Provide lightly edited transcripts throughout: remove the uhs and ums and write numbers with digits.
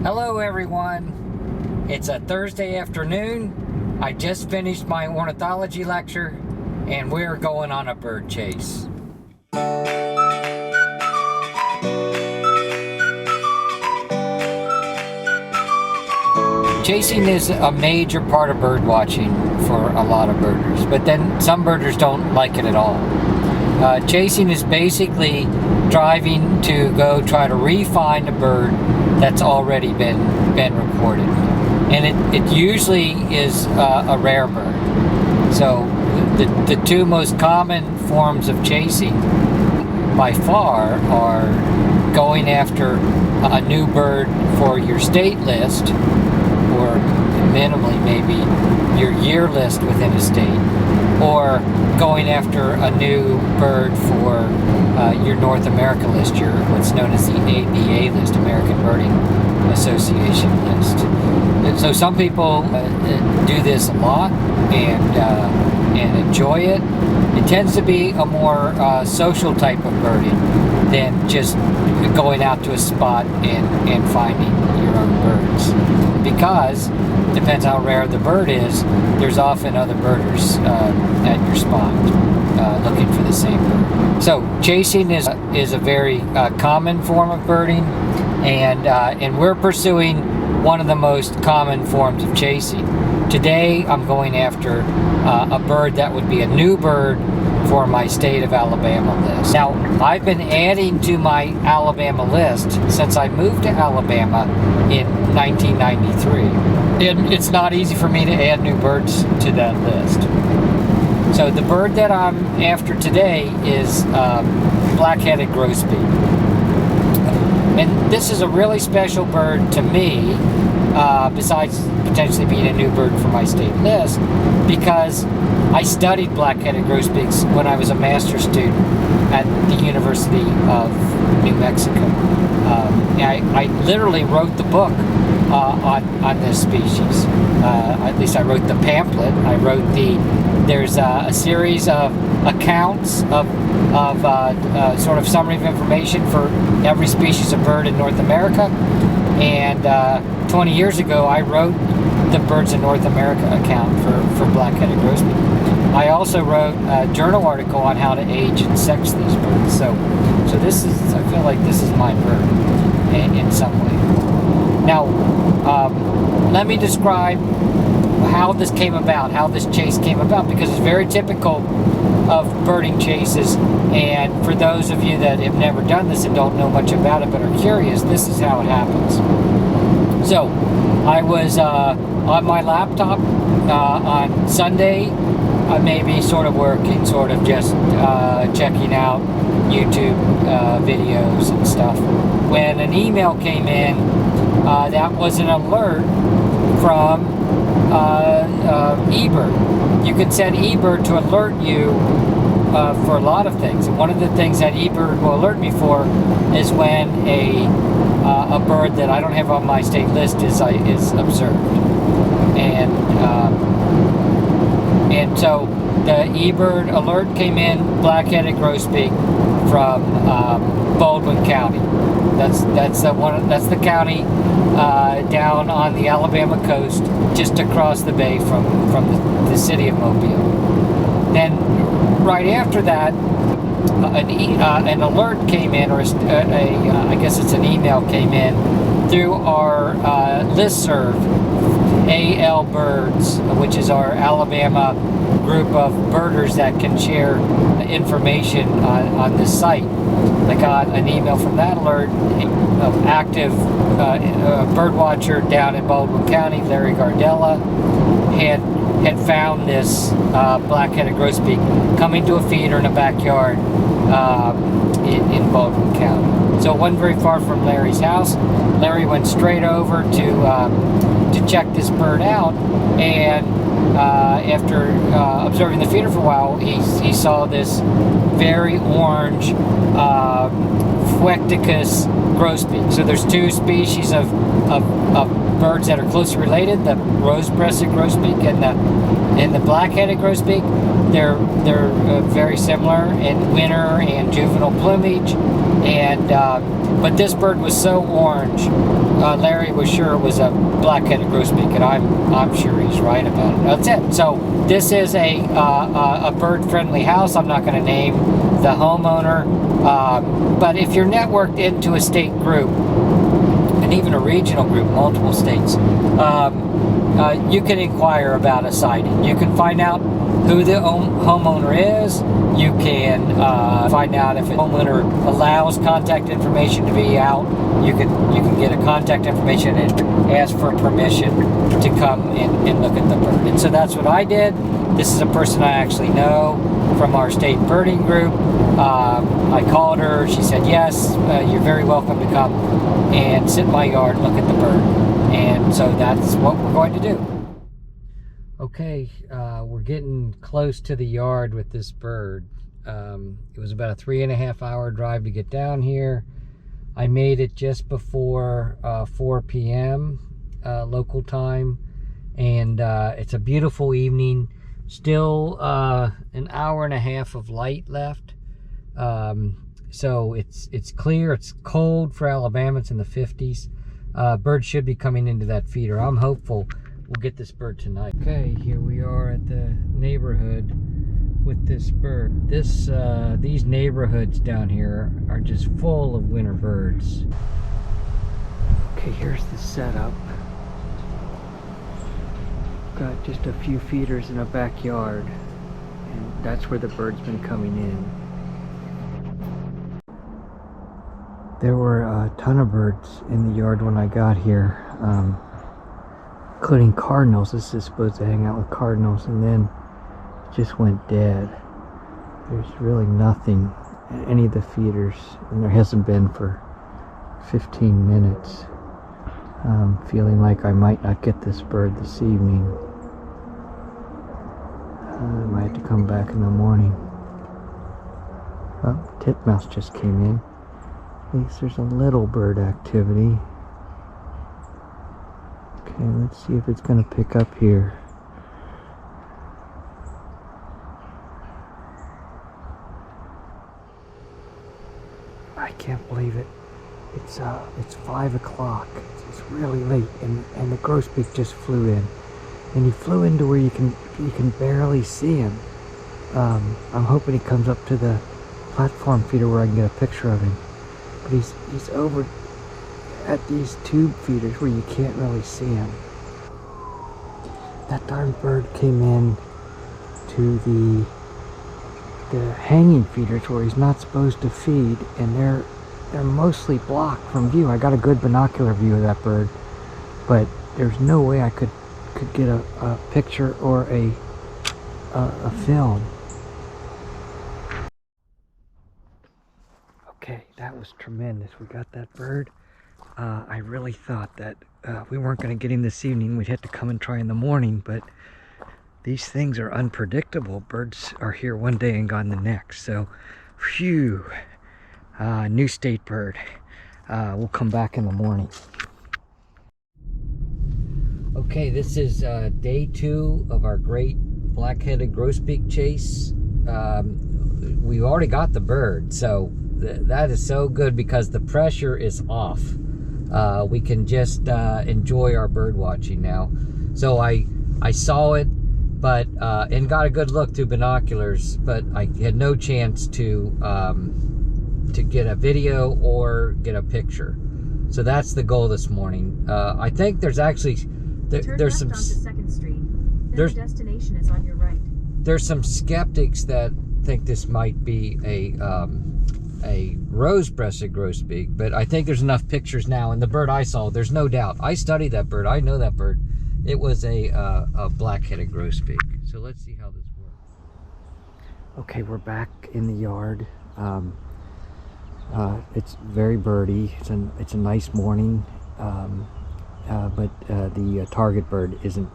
Hello everyone, it's a Thursday afternoon. I just finished my ornithology lecture and we're going on a bird chase. Chasing is a major part of bird watching for a lot of birders, but then some birders don't like it at all. Chasing is basically driving to go try to re-find a bird that's already been reported, and it usually is a rare bird. So the two most common forms of chasing by far are going after a new bird for your state list, or minimally maybe your year list within a state, or going after a new bird for your North America list, your what's known as the ABA list, American Birding Association list. And so some people do this a lot and enjoy it. It tends to be a more social type of birding than just going out to a spot and finding your own birds. Because, depends how rare the bird is, there's often other birders at your spot looking for the same bird. So chasing is a very common form of birding, and we're pursuing one of the most common forms of chasing. Today I'm going after a bird that would be a new bird for my state of Alabama list. Now, I've been adding to my Alabama list since I moved to Alabama in 1993. And it's not easy for me to add new birds to that list. So the bird that I'm after today is Black-headed Grosbeak. And this is a really special bird to me, besides potentially being a new bird for my state list, because I studied Black-headed Grosbeaks when I was a master's student at the University of New Mexico. I literally wrote the book on this species. At least I wrote the pamphlet. There's a series of accounts of sort of summary of information for every species of bird in North America. And 20 years ago, I wrote the Birds in North America account for Black-headed Grosbeak. I also wrote a journal article on how to age and sex these birds. So this is, I feel like this is my bird in some way. Now, let me describe how this came about, how this chase came about, because it's very typical of birding chases. And for those of you that have never done this and don't know much about it but are curious, this is how it happens. So I was on my laptop on Sunday, maybe sort of working, sort of just checking out YouTube videos and stuff, when an email came in that was an alert from eBird. You can set eBird to alert you for a lot of things. And one of the things that eBird will alert me for is when a bird that I don't have on my state list is observed. And so the eBird alert came in, Black-headed Grosbeak from Baldwin County. That's the county down on the Alabama coast, just across the bay from the city of Mobile. Then right after that, an alert came in, or I guess it's an email came in through our listserv, AL Birds, which is our Alabama group of birders that can share information on this site. I got an email from that alert of active bird watcher down in Baldwin County, Larry Gardella, had found this Black-headed Grosbeak coming to a feeder in a backyard in Baldwin County. So it wasn't very far from Larry's house. Larry went straight over to check this bird out, and after observing the feeder for a while, he saw this very orange Fuecticus grosbeak. So there's two species of birds that are closely related: the rose-breasted grosbeak and the black-headed grosbeak. They're very similar in winter and juvenile plumage, and But this bird was so orange, Larry was sure it was a black-headed grosbeak, and I'm sure he's right about it. That's it. So this is a bird-friendly house. I'm not going to name the homeowner, but if you're networked into a state group, and even a regional group, multiple states, you can inquire about a sighting. You can find out who the homeowner is. You can find out if a homeowner allows contact information to be out. You can get a contact information and ask for permission to come and look at the bird. And so that's what I did. This is a person I actually know from our state birding group. I called her. She said, yes, you're very welcome to come and sit in my yard and look at the bird. And so that's what we're going to do. Okay, we're getting close to the yard with this bird. It was about a 3.5 hour drive to get down here. I made it just before 4 p.m. Local time, and it's a beautiful evening. Still an hour and a half of light left. So it's clear. It's cold for Alabama. It's in the 50s. Bird should be coming into that feeder. I'm hopeful we'll get this bird tonight. Okay, here we are at the neighborhood with this bird. These neighborhoods down here are just full of winter birds. Okay, here's the setup. Got just a few feeders in a backyard, and that's where the bird's been coming in. There were a ton of birds in the yard when I got here, including cardinals. This is supposed to hang out with cardinals, and then it just went dead. There's really nothing in any of the feeders, and there hasn't been for 15 minutes. I'm feeling like I might not get this bird this evening. I might have to come back in the morning. Oh, titmouse just came in. At least there's a little bird activity. Okay, let's see if it's going to pick up here. I can't believe it. It's 5 o'clock. It's really late, and the grosbeak just flew in, and he flew into where you can barely see him. I'm hoping he comes up to the platform feeder where I can get a picture of him. But he's over at these tube feeders where you can't really see him. That darn bird came in to the hanging feeders where he's not supposed to feed, and they're mostly blocked from view. I got a good binocular view of that bird, but there's no way I could get a picture or a film. Okay, that was tremendous. We got that bird. I really thought that we weren't going to get him this evening. We'd have to come and try in the morning, but these things are unpredictable. Birds are here one day and gone the next. So, phew. New state bird. We'll come back in the morning. Okay, this is day 2 of our great black-headed grosbeak chase. We already got the bird, so that is so good because the pressure is off. We can just enjoy our bird watching now. So I saw it, but and got a good look through binoculars, but I had no chance to get a video or get a picture. So that's the goal this morning. I think there's actually there's some. Turn left onto 2nd Street. Then the destination is on your right. There's some skeptics that think this might be a rose-breasted grosbeak, but I think there's enough pictures now, and the bird I saw, there's no doubt. I studied that bird. I know that bird. It was a black-headed grosbeak. So let's see how this works. Okay, we're back in the yard. It's very birdy. It's a nice morning, but the target bird isn't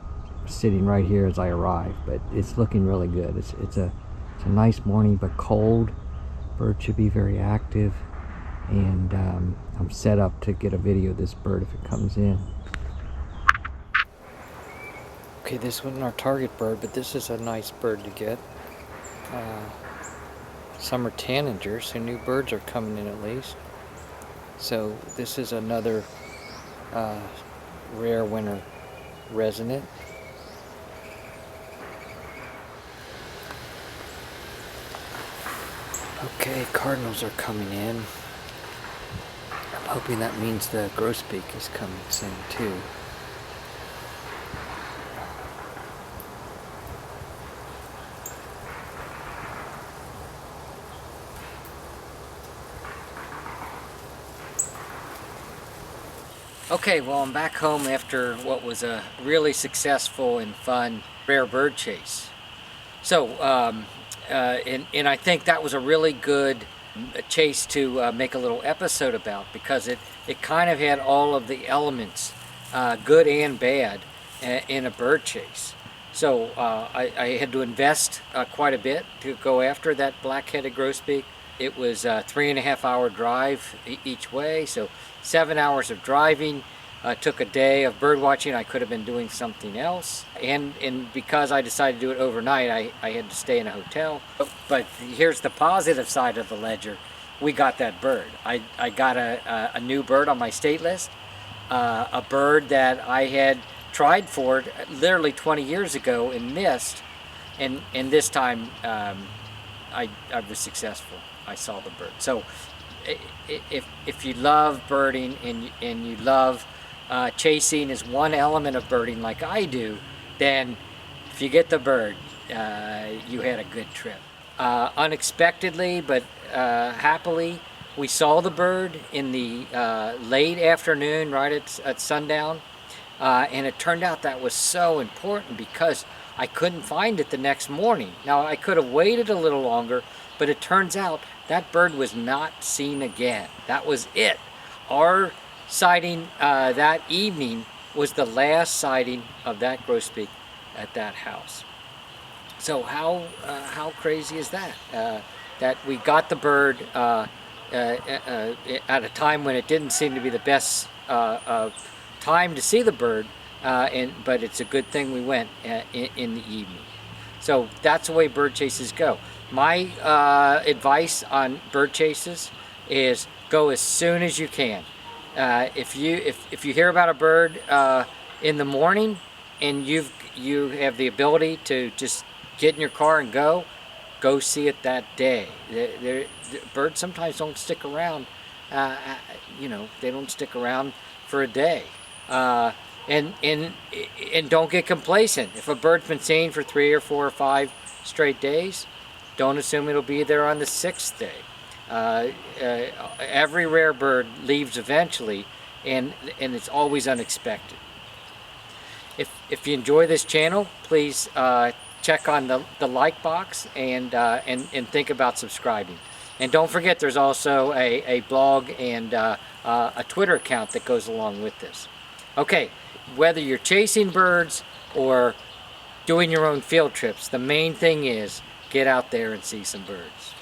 sitting right here as I arrive, but it's looking really good. It's a nice morning, but cold. Bird should be very active, and I'm set up to get a video of this bird if it comes in. Okay, this wasn't our target bird, but this is a nice bird to get. Some are tanagers, so new birds are coming in at least. So this is another rare winter resident. Okay, cardinals are coming in. I'm hoping that means the grosbeak is coming soon too. Okay, well, I'm back home after what was a really successful and fun rare bird chase. So, and I think that was a really good chase to make a little episode about, because it kind of had all of the elements, good and bad, in a bird chase. So I had to invest quite a bit to go after that black-headed grosbeak. It was a 3.5 hour drive each way, so 7 hours of driving. Took a day of bird watching. I could have been doing something else, and because I decided to do it overnight, I had to stay in a hotel. But here's the positive side of the ledger: we got that bird. I got a new bird on my state list, a bird that I had tried for literally 20 years ago and missed, and this time I was successful. I saw the bird. So if you love birding and you love chasing is one element of birding like I do, then if you get the bird, you had a good trip. Unexpectedly, but happily, we saw the bird in the late afternoon, right at sundown, and it turned out that was so important because I couldn't find it the next morning. Now, I could have waited a little longer, but it turns out that bird was not seen again. That was it. Our sighting that evening was the last sighting of that grosbeak at that house. So how crazy is that? That we got the bird at a time when it didn't seem to be the best time to see the bird, but it's a good thing we went in the evening. So that's the way bird chases go. My advice on bird chases is go as soon as you can. If you hear about a bird in the morning and you have the ability to just get in your car and go see it that day. The birds sometimes don't stick around. They don't stick around for a day. And don't get complacent. If a bird's been seen for 3 or 4 or 5 straight days, don't assume it'll be there on the 6th day. Every rare bird leaves eventually, and it's always unexpected. If you enjoy this channel, please check on the like box and think about subscribing. And don't forget, there's also a blog and a Twitter account that goes along with this. Okay, whether you're chasing birds or doing your own field trips, the main thing is get out there and see some birds.